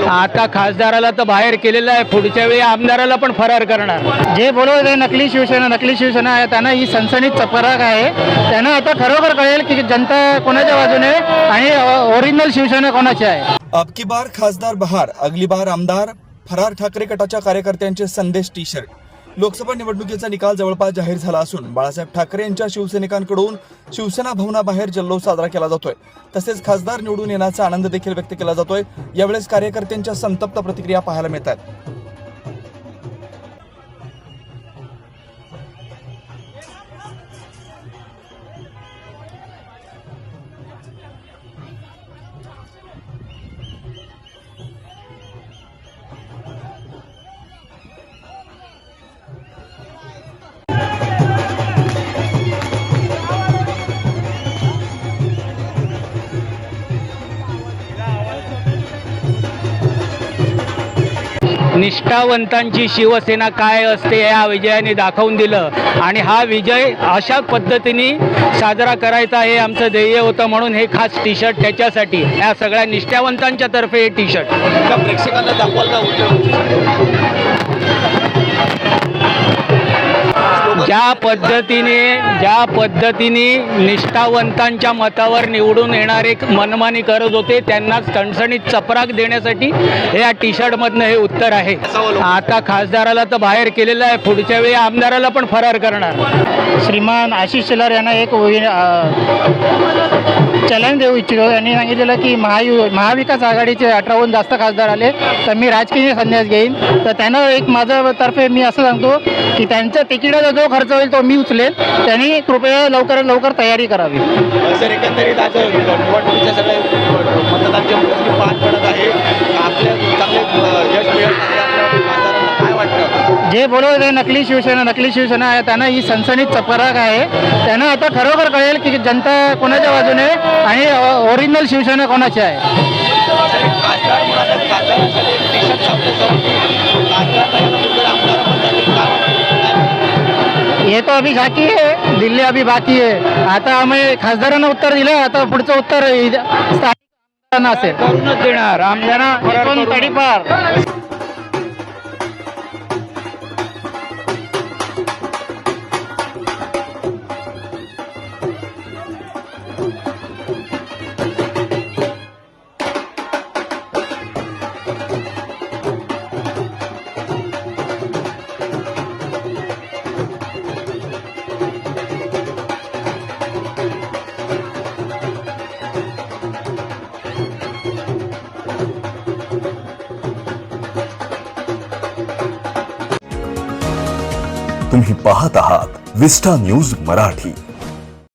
आता खासदाराला तर बाहेर केलेलं आहे, पुढच्या वेळी आमदाराला पण फरार करणार. जे बोलवत आहे नकली शिवसेना आहे, त्यांना ही सनसनीत चपराक आहे. त्यांना आता खरोखर कळेल की जनता कोणाच्या बाजूने आणि ओरिजिनल शिवसेना कोणाची आहे. अब की बार खासदार बहार, अगली बार आमदार. फरार ठाकरे गटाच्या कार्यकर्त्यांचे संदेश टी शर्ट. लोकसभा निवडणुकीचा निकाल जवळपास जाहीर झाला असून बाळासाहेब ठाकरे यांच्या शिवसैनिकांकडून शिवसेना भवनाबाहेर जल्लोष साजरा केला जातोय. तसेच खासदार निवडून येण्याचा आनंद देखील व्यक्त केला जातोय. यावेळेस कार्यकर्त्यांच्या संतप्त प्रतिक्रिया पाहायला मिळतात. निष्ठावंतांची शिवसेना काय असते या विजयाने दाखवून दिलं आणि हा विजय अशा पद्धतीने साजरा करायचा हे आमचं ध्येय होतं. म्हणून हे खास टी शर्ट त्याच्यासाठी, या सगळ्या निष्ठावंतांच्या तर्फे हे टी शर्ट प्रेक्षकांना दाखवायला होतं. ज्या पद्धतीने निष्ठावंतांच्या मतावर निवडून येणारे मनमानी करत होते, त्यांना सणसणीत चपराक देण्यासाठी हे या टी शर्टमधनं हे उत्तर आहे. आता खासदाराला तर बाहेर केलेलं आहे, पुढच्या वेळी आमदाराला पण फरार करणार. श्रीमान आशिष शेलार यांना एक चॅलेंज देऊ इच्छितो. यांनी सांगितलेलं की महाविकास आघाडीचे 18हून जास्त खासदार आले तर मी राजकीय संन्यास घेईन. तर त्यांना एक माझ्या तर्फे मी असं सांगतो की त्यांच्या तिकिटाचा जो खर्च होईल तो मी उचलेल. त्यांनी कृपया लवकरात लवकर तयारी करावी. सर, एकंदरीत आज निवडणुकीच्या सगळ्या मतदानाची मोजणी पार पडत आहे. आपल्या चांगले यश मिळत आहे. आपल्या काय वाटतं? जे बोलवत आहे नकली शिवसेना आहे, त्यांना ही सनसनीत चपराक आहे. त्यांना आता खरोखर कळेल की जनता कोणाच्या बाजूने आणि ओरिजिनल शिवसेना कोणाची आहे. खासदार म्हणाले, खासदारांसाठी टी शर्ट ये तो अभी बाकी है, दिल्ली अभी बाकी है. आता आम्ही खासदारांना उत्तर दिलं, आता पुढचं उत्तर स्थानिक असेल. करूनच देणार आमदारांना तडीपार. तुम्ही पाहत आहात विस्टा न्यूज मराठी.